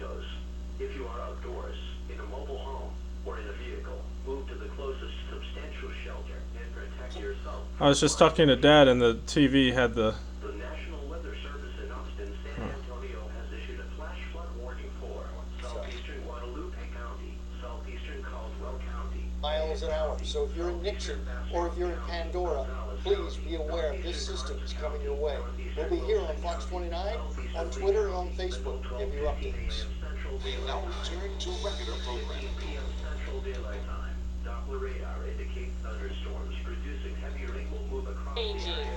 windows. If you are outdoors, in a mobile home, or in a vehicle, move to the closest substantial shelter and protect yourself. I was just talking to Dad, and the TV had the... The National Weather Service in Austin, San Antonio has issued a flash flood warning for southeastern Guadalupe County, southeastern Caldwell County. Miles an hour. So if you're in Nixon or if you're in Pandora, please be aware this system is coming your way. We'll be here on Fox 29, on Twitter, and on Facebook to give you updates. We now return to regular programming. Central Daylight Time. Doppler radar indicates thunderstorms producing heavy rain will move across the area.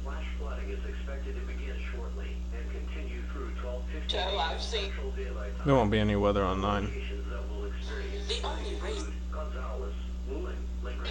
Flash flooding is expected to begin shortly and continue through 12:15. Central Daylight Time. There won't be any weather on 9. That will experience The only rain. Gonzales, Woolen, Lincoln,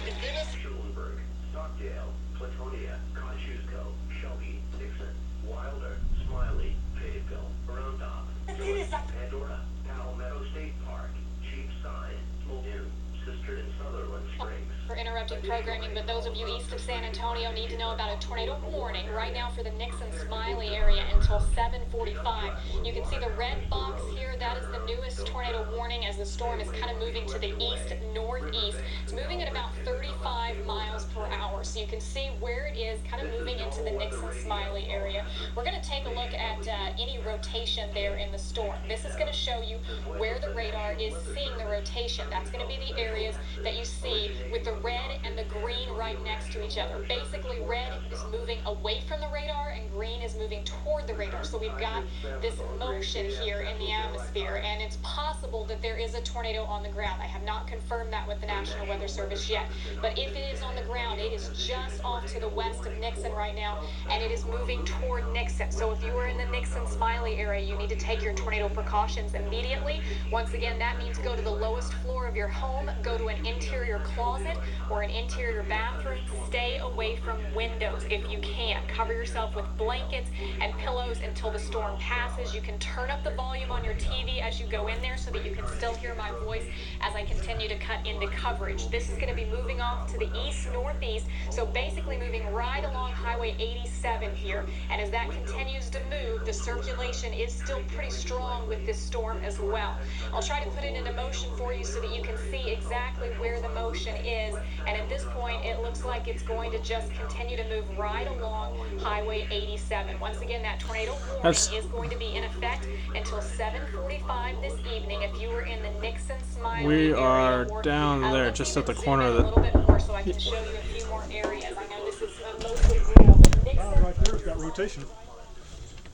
Schulenburg, Stockdale, Platonia, Kosciuszko, Shelby, Dixon, Wilder, Smiley, Fayetteville, Roundup, Pandora, Palmetto State Park, Cheapside, Muldoon, Sister and Sutherland Springs. For interrupting programming, but those of you east of San Antonio need to know about a tornado warning right now for the Nixon-Smiley area until 7:45. You can see the red box here. That is the newest tornado warning as the storm is kind of moving to the east-northeast. It's moving at about 35 miles per hour, so you can see where it is kind of moving into the Nixon-Smiley area. We're going to take a look at any rotation there in the storm. This is going to show you where the radar is seeing the rotation. That's going to be the areas that you see with the red and the green right next to each other. Basically, red is moving away from the radar and green is moving toward the radar. So we've got this motion here in the atmosphere, and it's possible that there is a tornado on the ground. I have not confirmed that with the National Weather Service yet, but if it is on the ground, it is just off to the west of Nixon right now, and it is moving toward Nixon. So if you are in the Nixon-Smiley area, you need to take your tornado precautions immediately. Once again, that means go to the lowest floor of your home, go to an interior closet or an interior bathroom. Stay away from windows if you can. Cover yourself with blankets and pillows until the storm passes. You can turn up the volume on your TV as you go in there so that you can still hear my voice as I continue to cut into coverage. This is going to be moving off to the east-northeast, so basically moving right along Highway 87 here. And as that continues to move, the circulation is still pretty strong with this storm as well. I'll try to put it into motion for you so that you can see exactly where the motion is. And at this point, it looks like it's going to just continue to move right along Highway 87. Once again, that tornado warning is going to be in effect until 7:45 this evening. If you were in the Nixon-Smiley We area, are or, down there, just at the corner of a little bit more so I can show you a few more areas. I know this is mostly rural, but Nixon Right there's got rotation.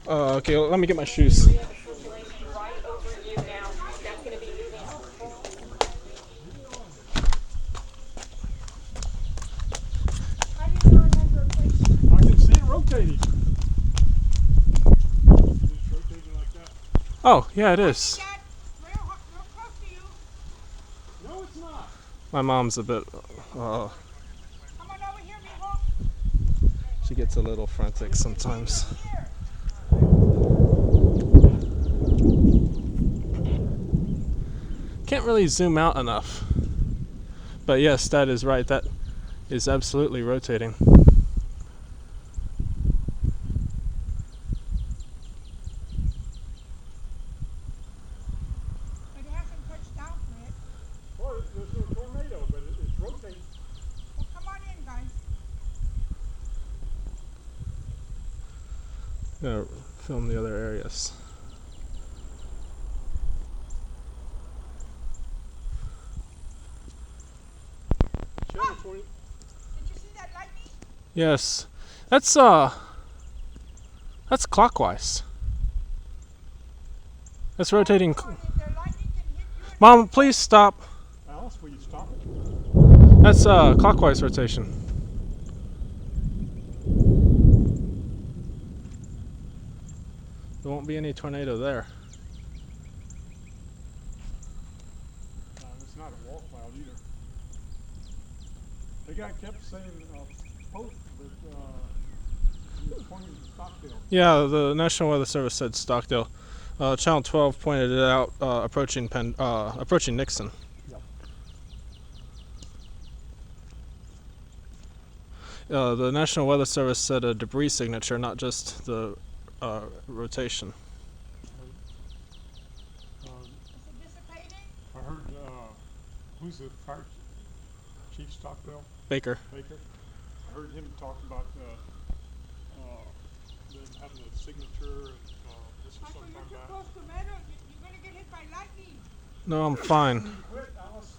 Okay, let me get my shoes. right over you now. That's going to be moving. I can see it rotating. It's rotating like that. Oh, yeah, it is. No, it's not. My mom's a bit... Come on over here, mijo. she gets a little frantic sometimes. Can't really zoom out enough. But yes, that is right. That is absolutely rotating. It hasn't touched down yet. Well, there's no tornado, but it's rotating. Well, come on in, guys. Gonna film the other areas. Channel 20. Did you see that lightning? Yes. That's clockwise. That's rotating. Oh, if the lightning can hit you and Mom, please stop. Alice, will you stop it? That's clockwise rotation. There won't be any tornado there. It's not a wall cloud either. The guy kept saying poth, but he was pointing to Stockdale. Yeah, the National Weather Service said Stockdale. Channel 12 pointed it out, approaching Nixon. The National Weather Service said a debris signature, not just the rotation. Who's the fire chief, Stockdale? Baker. Baker? I heard him talk about them having a signature and this is Michael, sometime you're too back. close to metal. You're gonna get hit by lightning. No, I'm fine. Quit, Alice.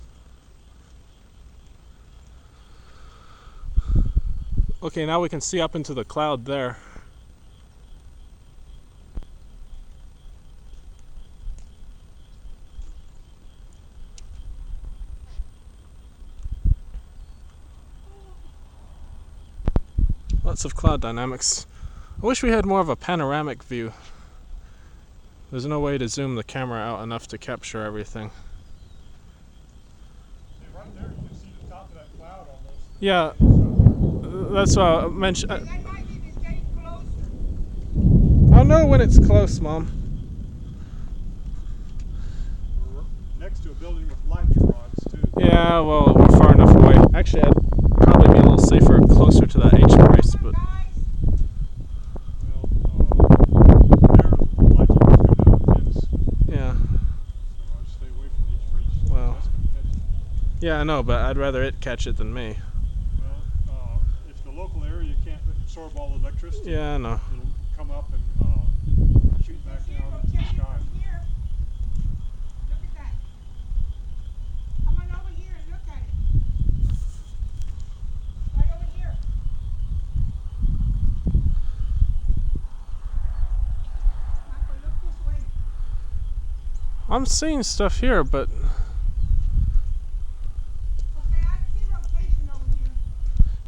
Okay, now we can see up into the cloud there. Lots of cloud dynamics. I wish we had more of a panoramic view. There's no way to zoom the camera out enough to capture everything. Hey, right there, you can see the top of that cloud almost. Yeah, that's what I mentioned. That lightning is getting closer. I'll know when it's close, Mom. We're next to a building with lightning rods too. Yeah, well, we're far enough away. Actually, I'd probably be a little safer closer to that H brace, but Guys, yeah. Well, yeah, I know, but I'd rather it catch it than me. Well, if the local area can't absorb all the electricity, Yeah, I know. it'll come up and shoot back see it down into the rotating sky. from here. Look at that. Come on over here and look at it. Right over here. Michael, look this way. I'm seeing stuff here, but Okay, I see rotation over here.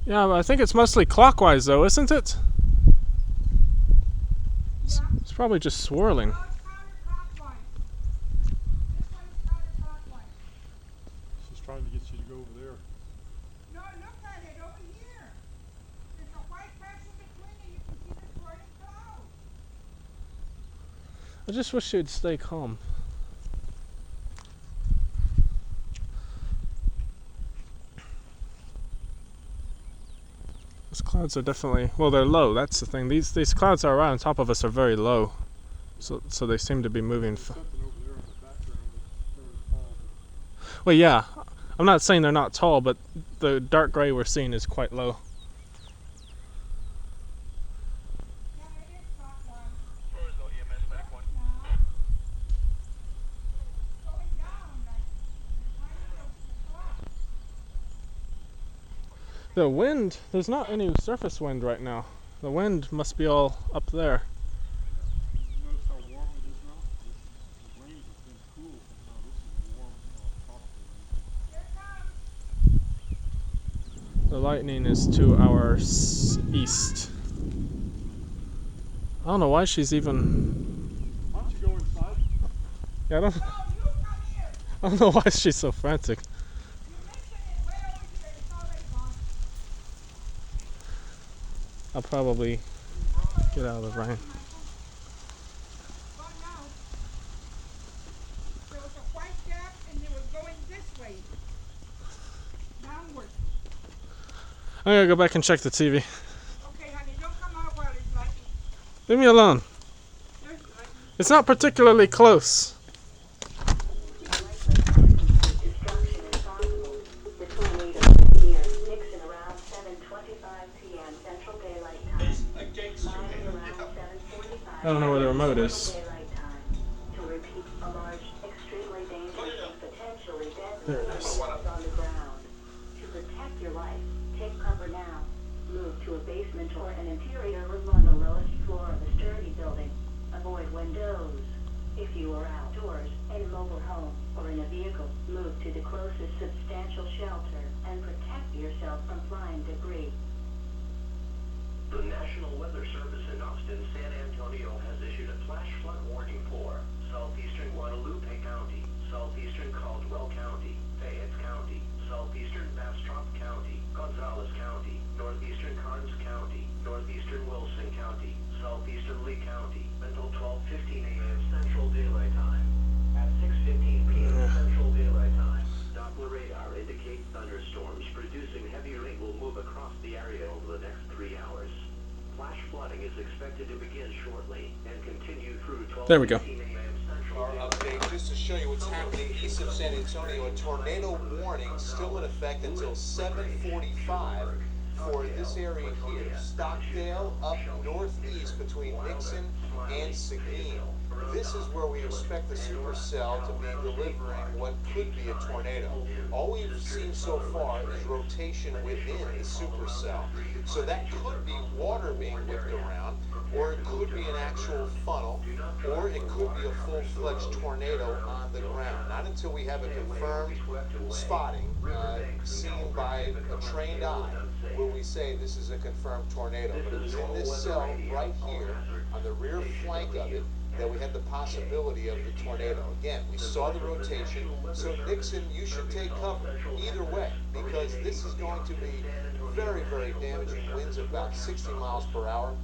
yeah, but I think it's mostly clockwise, though, isn't it? Yeah. It's probably just swirling. No, it's counterclockwise. This one is counterclockwise. She's trying to get you to go over there. No, look at it over here. There's a white patch in between and you can see the swirling cloud. I just wish you'd stay calm. These clouds are definitely, well, they're low. That's the thing. These clouds are right on top of us are very low, so they seem to be moving. There's something over there in the background that's very tall. Well, yeah, I'm not saying they're not tall, but the dark gray we're seeing is quite low. Yeah, it is clockwise. Floresville EMS back one. Now, it's going down like behind the clock. The wind, there's not any surface wind right now. The wind must be all up there. You notice how warm it is now? The rain has been cool, and now this is a warm top of the rain. Here it comes. The lightning is to our east. I don't know why she's even. Why don't you go inside? Yeah, Oh, you come here. I don't know why she's so frantic. You mentioned it way over here. It's already gone. I'll probably get out of the rain. Gone now. There was a white gap and it was going this way. Downward. I'm gonna go back and check the TV. Okay, honey, don't come out while it's lightning. Leave me alone. There's lightning. It's not particularly close. Destruction is possible. The tornado near Nixon around 7:25 p.m. Central Daylight Time. Miami around 7:45. I don't know where the remote is. Central Daylight Time. To repeat, a large, extremely dangerous and potentially There deadly it is. storm is on the ground. To protect your life, take cover now. Move to a basement or an interior room on the lowest floor of a sturdy building. Avoid windows. If you are outdoors, in a mobile home, or in a vehicle, move to the closest substantial shelter and protect yourself from flying debris. The National Weather Service in Austin, San Antonio has issued a flash flood warning for southeastern Guadalupe County, southeastern Caldwell County, Fayette County, southeastern Bastrop County, Gonzales County, northeastern Karnes County, northeastern Wilson County, southeastern Lee County, until 12:15 a.m. Central Daylight Time. At 6:15 p.m. Central Daylight Time, Doppler radar indicates thunderstorms producing heavy rain will move across the area over the next 3 hours. Flash flooding is expected to begin shortly and continue through 12 There we go. a.m. Central Our update, just to show you what's happening east of San Antonio, a tornado warning still in effect until 7:45 for this area here, Stockdale up northeast between Nixon and Seguin. This is where we expect the supercell to be delivering what could be a tornado. All we've seen so far is rotation within the supercell. So that could be water being whipped around, or it could be an actual funnel, or it could be a full-fledged tornado on the ground. Not until we have a confirmed spotting seen by a trained eye will we say this is a confirmed tornado. But it was in this cell right here on the rear flank of it that we had the possibility of the tornado. Again, we saw the rotation, so Nixon, you should take cover either way, because this is going to be very, very damaging. Winds of about 60 miles per hour.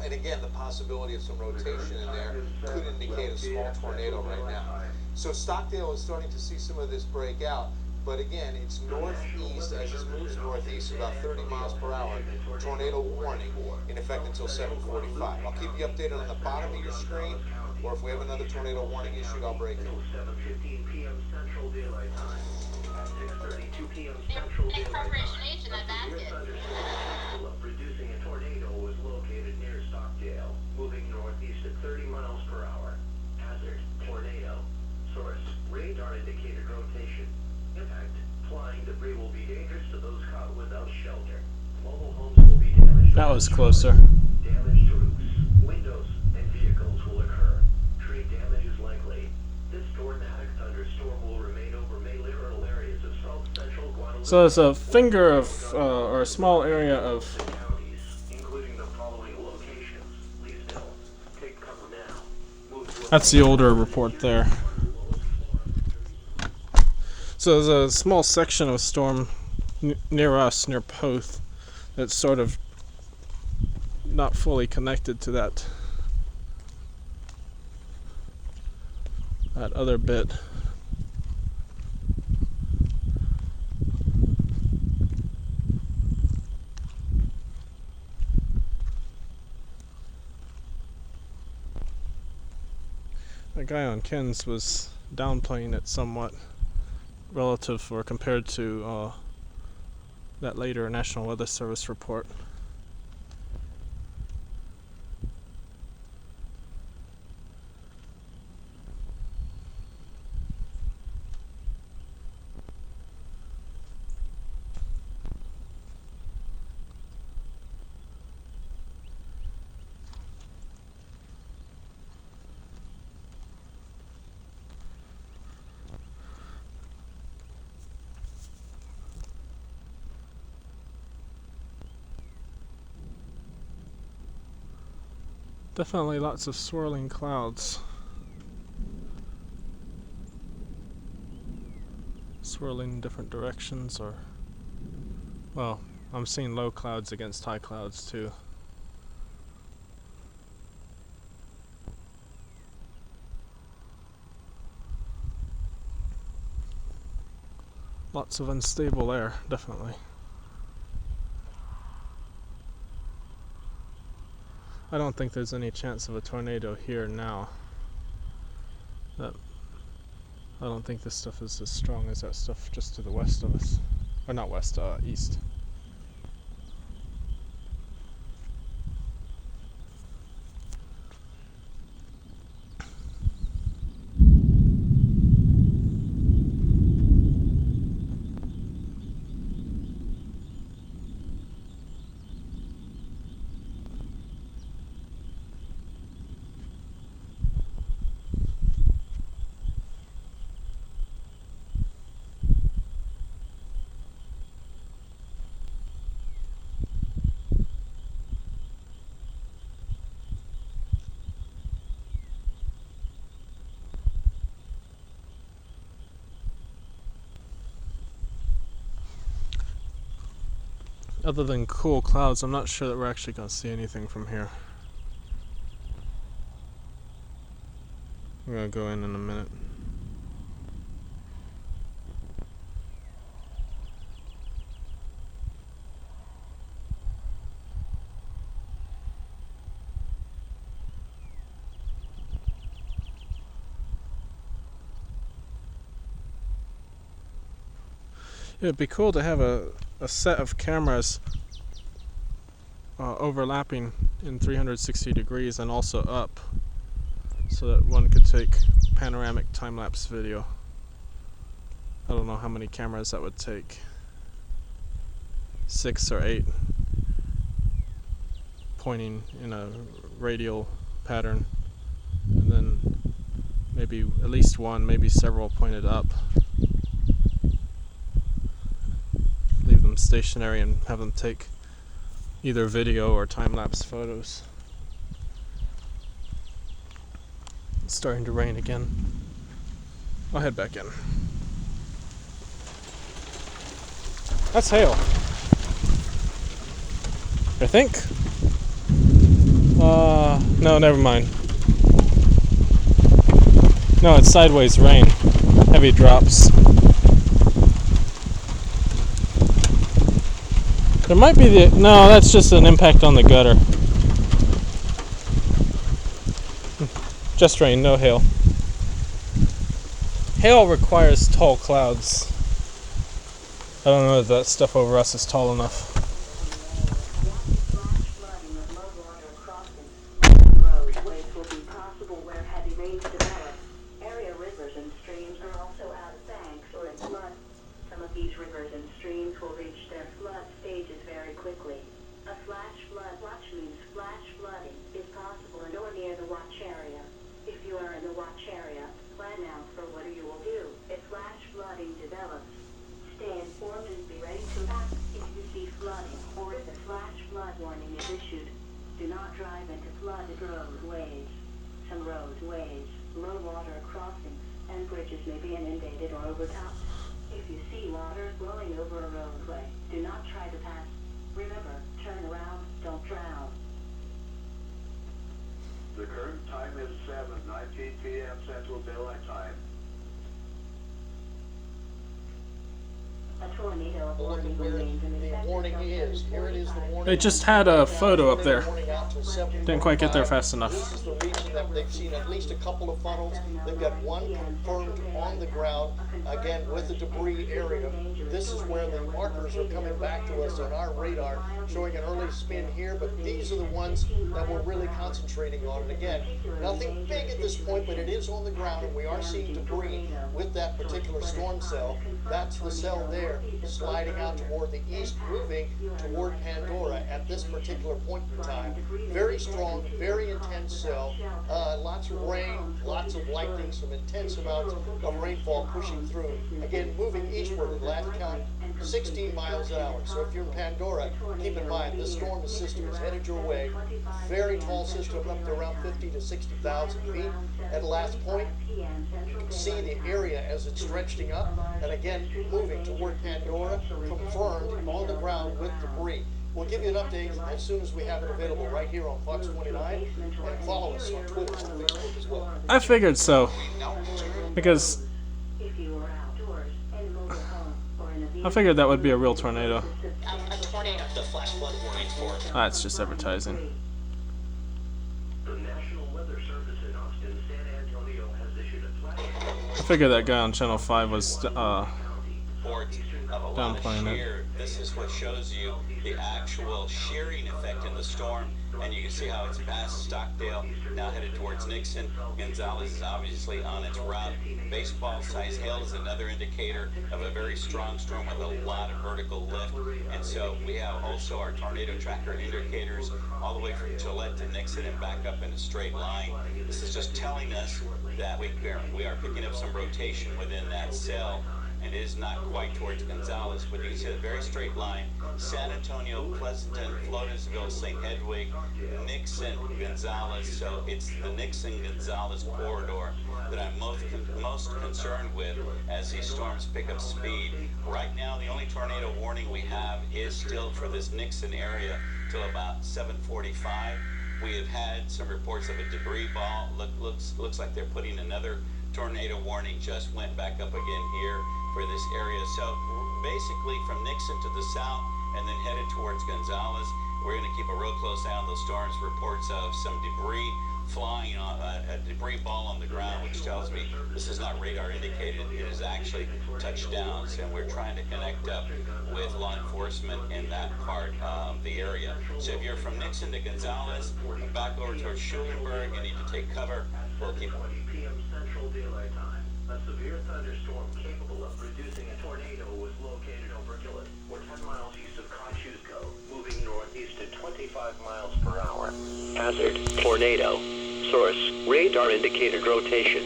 And again, the possibility of some rotation in there could indicate a small tornado right now. So Stockdale is starting to see some of this break out. But again, it's northeast. As this moves northeast, about 30 miles per hour. Tornado warning in effect until 7:45. I'll keep you updated on the bottom of your screen, or if we have another tornado warning issued, I'll break it. 7:15 p.m. Central Daylight Time. At 6:32 p.m. Central Daylight Time. Of producing a tornado was located near Stockdale, moving northeast at 30 miles per hour. Hazard: tornado. Source: radar indicated rotation. Impact: flying debris will be dangerous to those caught without shelter. Mobile homes will be damaged. That was closer. Damage to roofs, windows, and vehicles will occur. Tree damage is likely. This tornadic thunderstorm will remain over mainly rural areas of south central Guadalupe. So there's a finger of, or a small area of. Counties, including the following locations: Leesville, take cover now. Move to That's the older report there. So there's a small section of storm near us, near Poth, that's sort of not fully connected to that other bit. That guy on Ken's was downplaying it somewhat relative or compared to that later National Weather Service report. Definitely lots of swirling clouds. Swirling in different directions, or, well, I'm seeing low clouds against high clouds too. Lots of unstable air, definitely. I don't think there's any chance of a tornado here now. I don't think this stuff is as strong as that stuff just to the west of us. Or not west, east. Other than cool clouds, I'm not sure that we're actually going to see anything from here. I'm going to go in a minute. It'd be cool to have a set of cameras overlapping in 360 degrees and also up, so that one could take panoramic time-lapse video. I don't know how many cameras that would take. 6 or 8 pointing in a radial pattern, and then maybe at least one, maybe several pointed up. Leave them stationary and have them take either video or time-lapse photos. It's starting to rain again. I'll head back in. That's hail, I think. No, never mind. No, it's sideways rain. Heavy drops. There might be no, that's just an impact on the gutter. Just rain, no hail. Hail requires tall clouds. I don't know if that stuff over us is tall enough. Roadways will be possible where heavy rains develop. Area rivers and streams are also out of banks or in flood. Some of these rivers and streams will reach their flood stages very quickly. A flash flood watch means flash flooding is possible in or near the watch area. If you are in the watch area, plan now for what you will do if flash flooding develops. Stay informed and be ready to act if you see flooding or if a flash flood warning is issued. Do not drive into flooded roadways. Some roadways, low water crossings, and bridges may be inundated or overtopped. If you see water flowing over a roadway, do not try to pass. Remember, turn around, don't drown. The current time is 7:19 p.m. Central Daylight Time. A tornado Look at warning where remains in the effect warning until is. Here it is, the warning. They just had a photo up there. Warning out till 7:45. Didn't quite get there fast enough. This is the region that they've seen at least a couple of funnels. They've got one confirmed on the ground, again with the debris area. This is where the markers are coming back to us on our radar, showing an early spin here, but these are the ones that we're really concentrating on. And again, nothing big at this point, but it is on the ground, and we are seeing debris with that particular storm cell. That's the cell there, sliding out toward the east, moving toward Pandora at this particular point in time. Very strong, very intense cell. Lots of rain, lots of lightning, some intense amounts of rainfall pushing through. Again, moving eastward at last count, 16 miles an hour. So if you're in Pandora, keep in mind this storm system is headed your way. Very tall system, up to around 50 to 60,000 feet. At last point, you can see the area as it's stretching up, and again, moving toward Pandora, confirmed on the ground with debris. We'll give you an update as soon as we have it available right here on Fox 29, and follow us on Twitter and Facebook as well. I figured so, because I figured that would be a real tornado. A tornado. The flash flood warning for. That's just advertising. The National Weather Service in Austin, San Antonio has issued a flash I figured that guy on Channel 5 was Report of a lot of downplaying it. shear. This is what shows you the actual shearing effect in the storm, and you can see how it's past Stockdale, now headed towards Nixon. Gonzales is obviously on its route. Baseball-sized hail is another indicator of a very strong storm with a lot of vertical lift, and so we have also our tornado tracker indicators all the way from Gillette to Nixon and back up in a straight line. This is just telling us that we are picking up some rotation within that cell, and it is not quite towards Gonzales, but you can see a very straight line. San Antonio, Pleasanton, Floresville, St. Hedwig, Nixon, Gonzales. So it's the Nixon-Gonzales corridor that I'm most concerned with as these storms pick up speed. Right now, the only tornado warning we have is still for this Nixon area till about 7:45. We have had some reports of a debris ball. Looks like they're putting another tornado warning. Just went back up again here for this area. So basically from Nixon to the south and then headed towards Gonzales. We're going to keep a real close eye on those storms. Reports of some debris flying a debris ball on the ground, which tells me this is not radar indicated. It is actually touchdowns, and we're trying to connect up with law enforcement in that part of the area. So if you're from Nixon to Gonzales, back over towards Schulenburg, you need to take cover. We'll keep 20 p.m. Central Daylight Time. A severe thunderstorm capable of producing a tornado was located over Gillett. We're 10 miles east of Kosciuszko, moving northeast at 25 miles per hour. Hazard, tornado. Source, radar indicated rotation.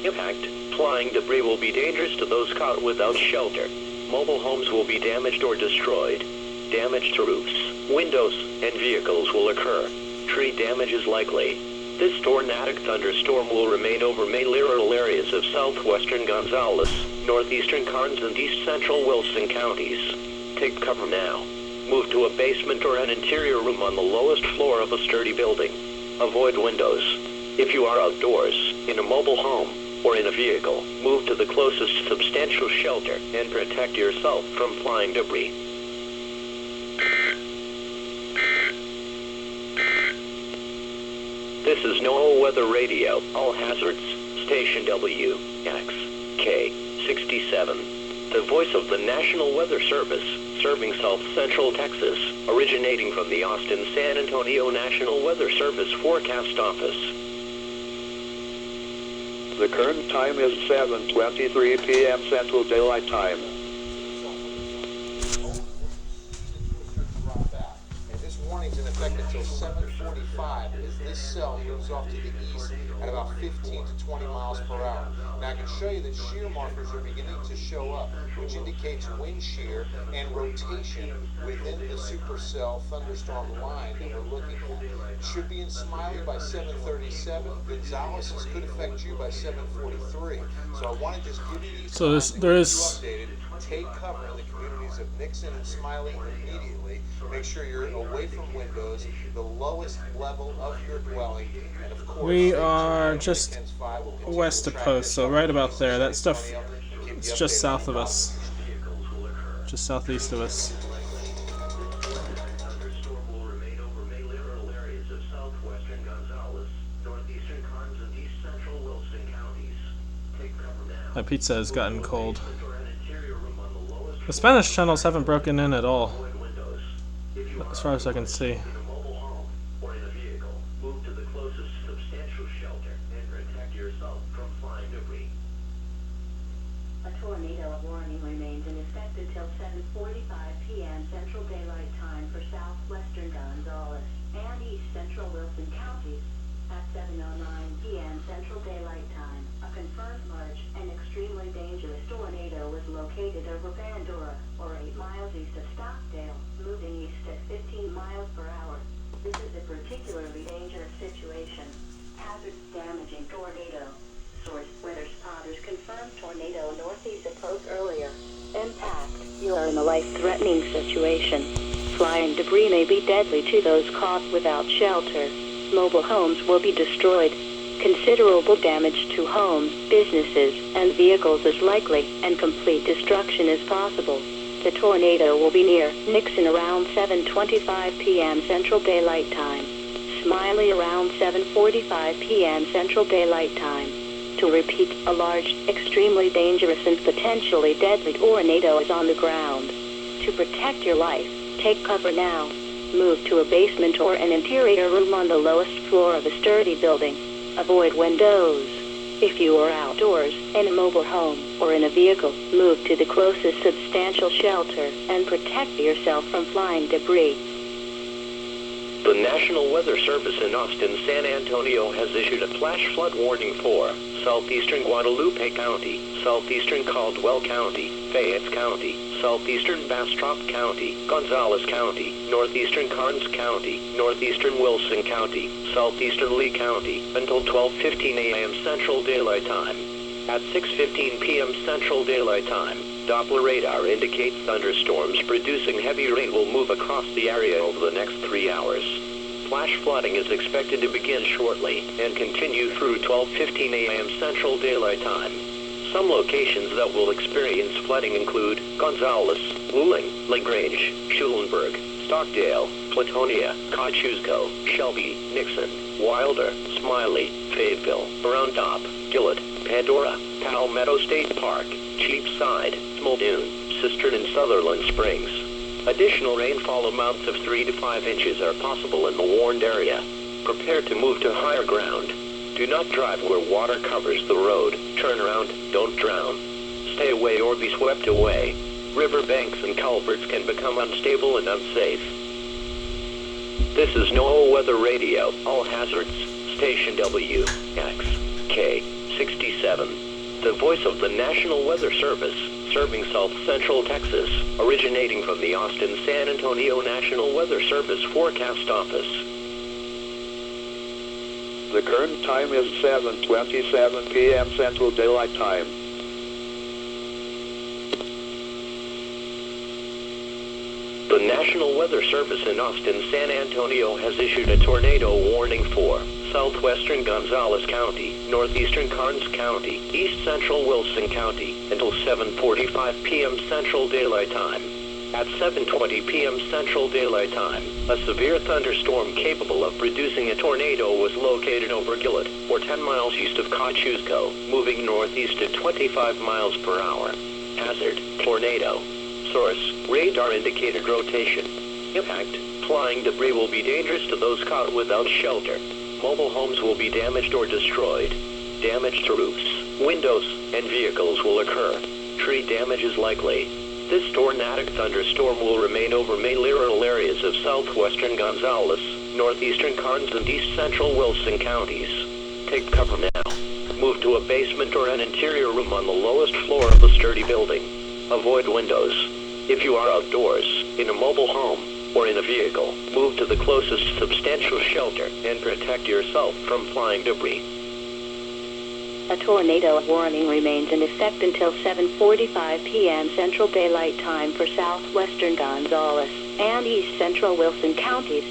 Impact, flying debris will be dangerous to those caught without shelter. Mobile homes will be damaged or destroyed. Damage to roofs, windows, and vehicles will occur. Tree damage is likely. This tornadic thunderstorm will remain over mainly rural areas of southwestern Gonzales, northeastern Karnes, and east central Wilson counties. Take cover now. Move to a basement or an interior room on the lowest floor of a sturdy building. Avoid windows. If you are outdoors, in a mobile home, or in a vehicle, move to the closest substantial shelter and protect yourself from flying debris. This is NOAA Weather Radio, all hazards, station WXK-67. The voice of the National Weather Service, serving South Central Texas, originating from the Austin San Antonio National Weather Service Forecast Office. The current time is 7:23 p.m. Central Daylight Time. And this warning's in effect until 7:45 as this cell moves off to the east at about 15 to 20 miles per hour. Now I can show you that shear markers are beginning to show up, which indicates wind shear and rotation within the supercell thunderstorm line that we're looking at. It should be in Smiley by 7:37. Gonzales could affect you by 7:43. So I want to just give you these. So there is. Take cover in the communities of Nixon and Smiley immediately. Make sure you're away from windows, the lowest level of your dwelling, and of course, We are just west of Post, so right about there. That stuff, it's just south of us, just southeast of us. Thunderstorm will remain over mainly rural areas of southwestern Gonzales, northeastern Karnes, and east central Wilson counties. Take cover now. My pizza has gotten cold. The Spanish channels haven't broken in at all, as far as I can see. In a mobile home or in a vehicle, move to the closest substantial shelter and protect yourself from flying debris. A tornado warning remains in effect until 7:45 p.m. Central Daylight Time for southwestern Gonzales and east central Wilson counties. At 7:09 p.m. Central Daylight Time, a confirmed large and extremely dangerous tornado was located over Pandora, or 8 miles east of Stockdale, moving east at 15 miles per hour. This is a particularly dangerous situation. Hazard damaging tornado. Source weather spotters confirmed tornado northeast of Post earlier. Impact. You are in a life-threatening situation. Flying debris may be deadly to those caught without shelter. Mobile homes will be destroyed. Considerable damage to homes, businesses, and vehicles is likely, and complete destruction is possible. The tornado will be near Nixon around 7:25 p.m. Central Daylight Time. Smiley around 7:45 p.m. Central Daylight Time. To repeat, a large, extremely dangerous and potentially deadly tornado is on the ground. To protect your life, take cover now. Move to a basement or an interior room on the lowest floor of a sturdy building. Avoid windows. If you are outdoors, in a mobile home, or in a vehicle, move to the closest substantial shelter and protect yourself from flying debris. The National Weather Service in Austin, San Antonio has issued a flash flood warning for southeastern Guadalupe County, southeastern Caldwell County, Fayette County, southeastern Bastrop County, Gonzales County, northeastern Karnes County, northeastern Wilson County, southeastern Lee County, until 12:15 a.m. Central Daylight Time. At 6:15 p.m. Central Daylight Time, Doppler radar indicates thunderstorms producing heavy rain will move across the area over the next 3 hours. Flash flooding is expected to begin shortly and continue through 12:15 a.m. Central Daylight Time. Some locations that will experience flooding include Gonzales, Luling, LaGrange, Schulenburg, Stockdale, Platonia, Kosciuszko, Shelby, Nixon, Wilder, Smiley, Fayetteville, Round Top, Gillett, Pandora, Palmetto State Park, Cheapside, Muldoon, Cistern and Sutherland Springs. Additional rainfall amounts of 3 to 5 inches are possible in the warned area. Prepare to move to higher ground. Do not drive where water covers the road. Turn around, don't drown. Stay away or be swept away. River banks and culverts can become unstable and unsafe. This is NOAA Weather Radio, all hazards, station WXK-67. The voice of the National Weather Service, serving South Central Texas, originating from the Austin-San Antonio National Weather Service Forecast Office. The current time is 7:27 p.m. Central Daylight Time. The National Weather Service in Austin-San Antonio has issued a tornado warning for southwestern Gonzales County, northeastern Karnes County, east central Wilson County, until 7:45 p.m. Central Daylight Time. At 7:20 p.m. Central Daylight Time, a severe thunderstorm capable of producing a tornado was located over Gillett, or 10 miles east of Kosciuszko, moving northeast at 25 miles per hour. Hazard, tornado. Source, radar indicated rotation. Impact, flying debris will be dangerous to those caught without shelter. Mobile homes will be damaged or destroyed. Damage to roofs, windows, and vehicles will occur. Tree damage is likely. This tornadic thunderstorm will remain over mainly rural areas of southwestern Gonzales, northeastern Karnes, and east central Wilson counties. Take cover now. Move to a basement or an interior room on the lowest floor of a sturdy building. Avoid windows. If you are outdoors, in a mobile home, or in a vehicle, move to the closest substantial shelter and protect yourself from flying debris. A tornado warning remains in effect until 7:45 p.m. Central Daylight Time for southwestern Gonzales and east central Wilson counties.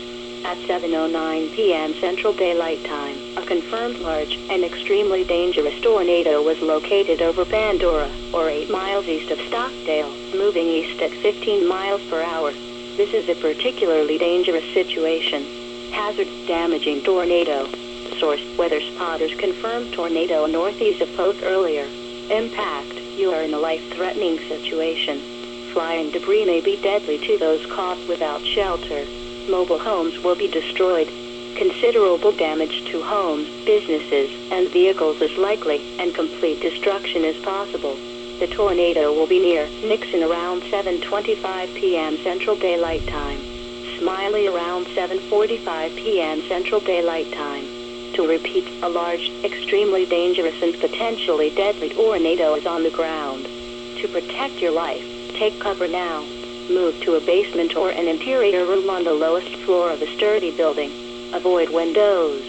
At 7:09 p.m. Central Daylight Time, a confirmed large and extremely dangerous tornado was located over Pandora, or 8 miles east of Stockdale, moving east at 15 miles per hour. This is a particularly dangerous situation. Hazard, damaging tornado. Source, weather spotters confirmed tornado northeast of Poth earlier. Impact, you are in a life-threatening situation. Flying debris may be deadly to those caught without shelter. Mobile homes will be destroyed. Considerable damage to homes, businesses, and vehicles is likely, and complete destruction is possible. The tornado will be near Nixon around 7:25 p.m. Central Daylight Time. Smiley around 7:45 p.m. Central Daylight Time. To repeat, a large, extremely dangerous and potentially deadly tornado is on the ground. To protect your life, take cover now. Move to a basement or an interior room on the lowest floor of a sturdy building. Avoid windows.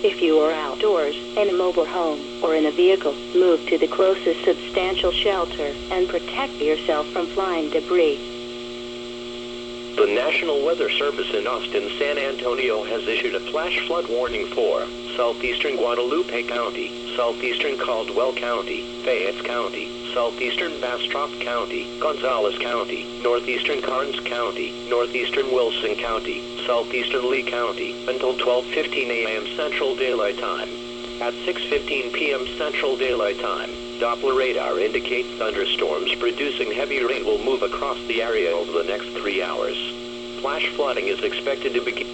If you are outdoors, in a mobile home, or in a vehicle, move to the closest substantial shelter and protect yourself from flying debris. The National Weather Service in Austin-San Antonio has issued a flash flood warning for southeastern Guadalupe County, southeastern Caldwell County, Fayette County, southeastern Bastrop County, Gonzales County, northeastern Karnes County, northeastern Wilson County, southeastern Lee County, until 12:15 a.m. Central Daylight Time. At 6:15 p.m. Central Daylight Time, Doppler radar indicates thunderstorms producing heavy rain will move across the area over the next 3 hours. Flash flooding is expected to begin.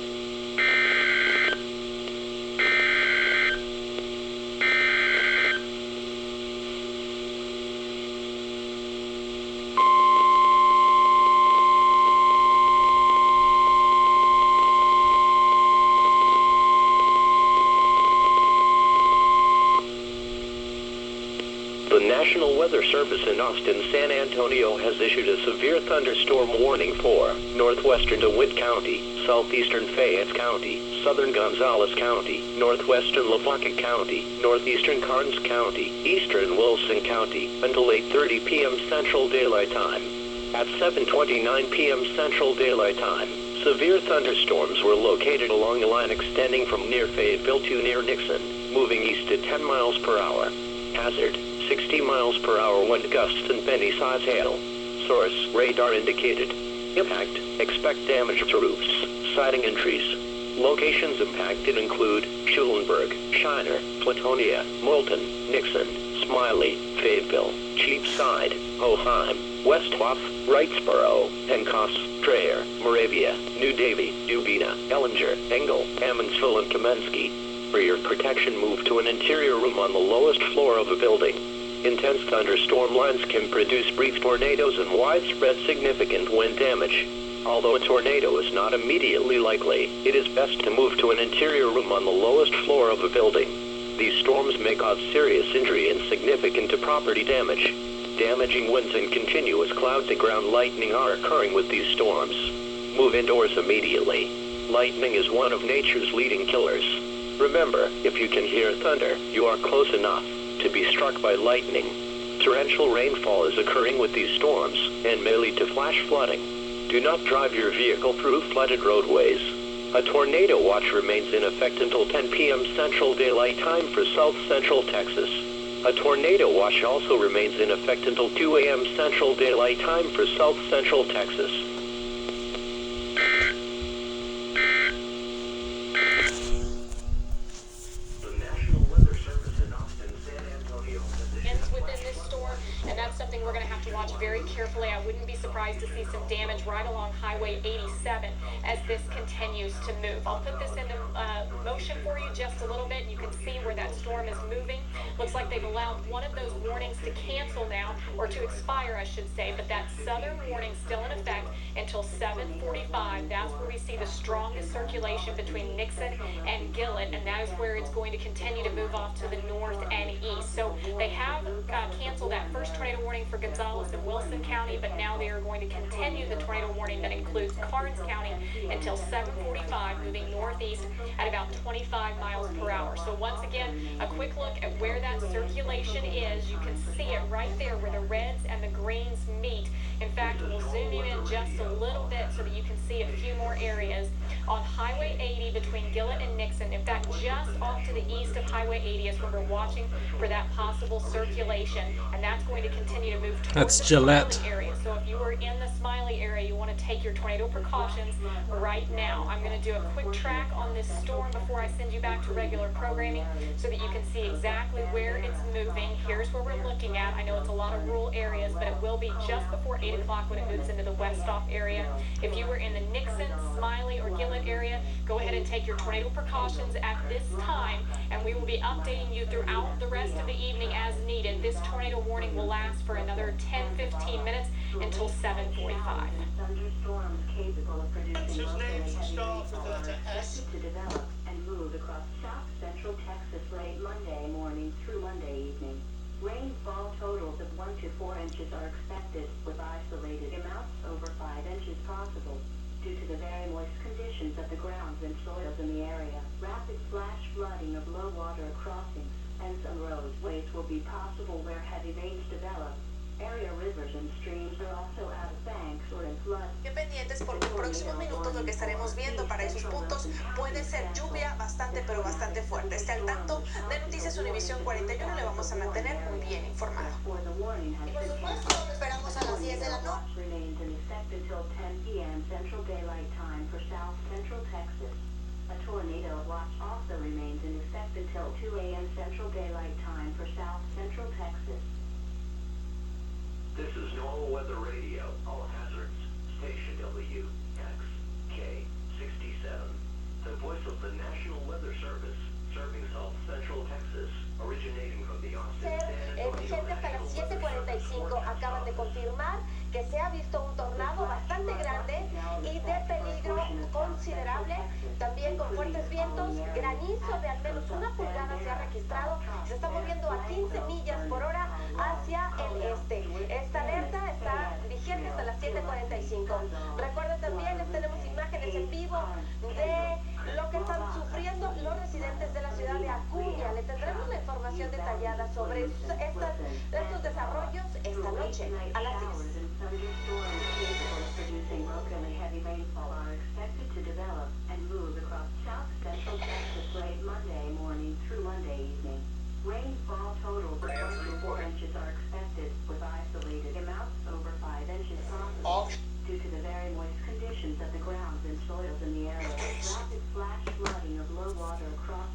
The National Weather Service in Austin-San Antonio has issued a severe thunderstorm warning for northwestern DeWitt County, southeastern Fayette County, southern Gonzales County, northwestern Lavaca County, northeastern Karnes County, eastern Wilson County, until 8:30 p.m. Central Daylight Time. At 7:29 p.m. Central Daylight Time, severe thunderstorms were located along a line extending from near Fayetteville to near Nixon, moving east at 10 miles per hour. Hazard, 60 miles per hour wind gusts and penny-size hail. Source, radar indicated. Impact, expect damage to roofs, siding and trees. Locations impacted include Schulenburg, Shiner, Platonia, Moulton, Nixon, Smiley, Fayetteville, Cheapside, Hoheim, Westhoff, Wrightsboro, Pencos, Strayer, Moravia, New Davie, Dubina, Ellinger, Engel, Emmonsville, and Kamensky. For your protection, move to an interior room on the lowest floor of a building. Intense thunderstorm lines can produce brief tornadoes and widespread significant wind damage. Although a tornado is not immediately likely, it is best to move to an interior room on the lowest floor of a building. These storms may cause serious injury and significant property damage. Damaging winds and continuous cloud-to-ground lightning are occurring with these storms. Move indoors immediately. Lightning is one of nature's leading killers. Remember, if you can hear thunder, you are close enough to be struck by lightning. Torrential rainfall is occurring with these storms and may lead to flash flooding. Do not drive your vehicle through flooded roadways. A tornado watch remains in effect until 10 p.m. Central Daylight Time for South Central Texas. A tornado watch also remains in effect until 2 a.m. Central Daylight Time for South Central Texas. The National Weather Service in Austin, San Antonio has within this storm, and that's something we're going to have to watch very carefully. I wouldn't be surprised to see some damage right along Highway 87 as this continues to move. I'll put this into motion for you just a little bit. You can see where that storm is moving. Looks like they've allowed one of those warnings to cancel now, or to expire, I should say, but that southern warning still in effect until 7:45. That's where we see the strongest circulation between Nixon and Gillett, and that is where it's going to continue to move off to the north and east. So they have canceled that first tornado warning for Gonzales and Wilson County, but now they are going to continue the tornado warning that includes Karnes County until 7:45, moving northeast at about 25 miles per hour. So once again, a quick look at where that circulation is. You can see it right there where the reds and the greens meet. In fact, we'll zoom you in just a little bit so that you can see a few more areas. On Highway 80 between Gillett and Nixon, in fact, just off to the east of Highway 80 is where we're watching for that possible circulation, and that's going to continue to move towards That's the Gillette. Smiley area. So if you are in the Smiley area, you want to take your tornado precautions right now. I'm going to do a quick track on this storm before I send you back to regular programming so that you can see exactly where it's moving. Here's where we're looking at. I know it's a lot of rural areas, but it will be just before 8 o'clock when it moves into the Westhoff area. If you were in the Nixon, Smiley, or Gillett area, go ahead and take your tornado precautions at this time, and we will be updating you throughout the rest of the evening as needed. This tornado warning will last for another 10-15 minutes until 7:45. Thunderstorms capable of producing locally heavy rainfall are expected to develop and move across south central Texas late Monday morning through Monday evening. Rainfall totals of 1 to 4 inches are expected, with isolated amounts over 5 inches possible. Due to the very moist conditions of the grounds and soils in the area, rapid flash flooding of low water crossings and some roadways will be possible where heavy rains develop. Area rivers and streams are also out of banks or in flood. Bien pendientes porque en próximos minutos lo que estaremos viendo para esos puntos puede ser lluvia bastante pero bastante fuerte. Esté al tanto de Noticias Univisión 41, le vamos a mantener muy bien informado. Y por supuesto, lo esperamos a las 10 de la noche. Remains in effect until 10 p.m. Central Daylight Time for South Central Texas. A tornado watch also remains in effect until 2 a.m. Central Daylight Time for South Central Texas. This is Normal Weather Radio, all hazards, station WXK67, the voice of the National Weather Service, serving South Central Texas, originating from the Austin, San Antonio Vigente hasta las 7:45, acaban de confirmar que se ha visto un tornado bastante grande y de peligro considerable, también con fuertes vientos, granizo de al menos 1 pulgada se ha registrado, se está moviendo a 15 millas por hora hacia el este. Esta alerta está vigente hasta las 7:45. Recuerden también, les tenemos imágenes en vivo de lo que están sufriendo los residentes de la ciudad de Acuña. Le tendremos la información detallada sobre estos desarrollos esta noche a las 10. Thunderstorms capable of producing locally heavy rainfall are expected to develop and move across south central Texas late Monday morning through Monday evening. Rainfall totals of 1 to 4 inches are expected, with isolated amounts over 5 inches possible. due to the very moist conditions of the grounds and soils in the area. Rapid flash flooding of low water across the